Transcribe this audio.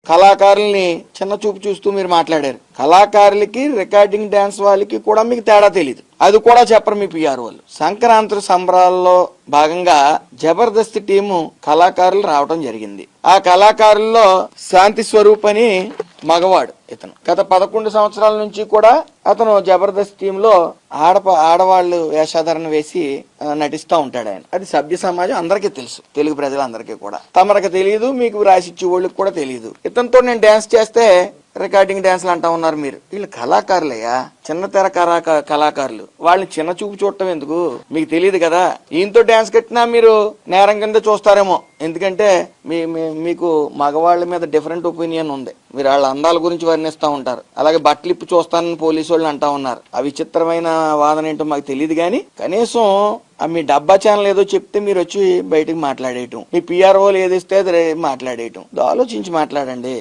కళాకారుల్ని చిన్న చూపు చూస్తూ మీరు మాట్లాడారు. కళాకారులకి రికార్డింగ్ డాన్స్ వాళ్ళకి కూడా మీకు తేడా తెలియదు, అది కూడా చెప్పరు మీ పిఆర్ వాళ్ళు. సంక్రాంతి సంబరాల్లో భాగంగా జబర్దస్త్ టీము కళాకారులు రావడం జరిగింది. ఆ కళాకారుల్లో శాంతి స్వరూప్ అని మగవాడు, ఇతను గత 11 సంవత్సరాల నుంచి కూడా అతను జబర్దస్త్ టీమ్ లో ఆడవాళ్ళు వేషాధారణ వేసి నటిస్తూ ఉంటాడు ఆయన. అది సభ్య సమాజం అందరికీ తెలుసు, తెలుగు ప్రజలందరికీ కూడా. తమరికి తెలియదు, మీకు రాసిచ్చే వాళ్ళకి కూడా తెలియదు. ఇతనితో నేను డాన్స్ చేస్తే రికార్డింగ్ డాన్స్లు అంటా ఉన్నారు మీరు. వీళ్ళు కళాకారులయ్యా, చిన్న తెర కళాకారులు. వాళ్ళని చిన్న చూపు చూడటం ఎందుకు? మీకు తెలియదు కదా. ఈయనతో డాన్స్ కట్టినా మీరు నేరం కింద చూస్తారేమో, ఎందుకంటే మీకు మగవాళ్ళ మీద డిఫరెంట్ ఒపీనియన్ ఉంది. మీరు వాళ్ళ అందాల గురించి వర్ణిస్తూ ఉంటారు, అలాగే బట్టలిప్పు చూస్తానని పోలీసు వాళ్ళు అంటా ఉన్నారు. ఆ విచిత్రమైన వాదన ఏంటో మాకు తెలియదు, కానీ కనీసం మీ డబ్బా ఛానల్ ఏదో చెప్తే మీరు వచ్చి బయటకు మాట్లాడేయటం, మీ పిఆర్ఓలు ఏదిస్తే అది మాట్లాడేయటం. ఆలోచించి మాట్లాడండి.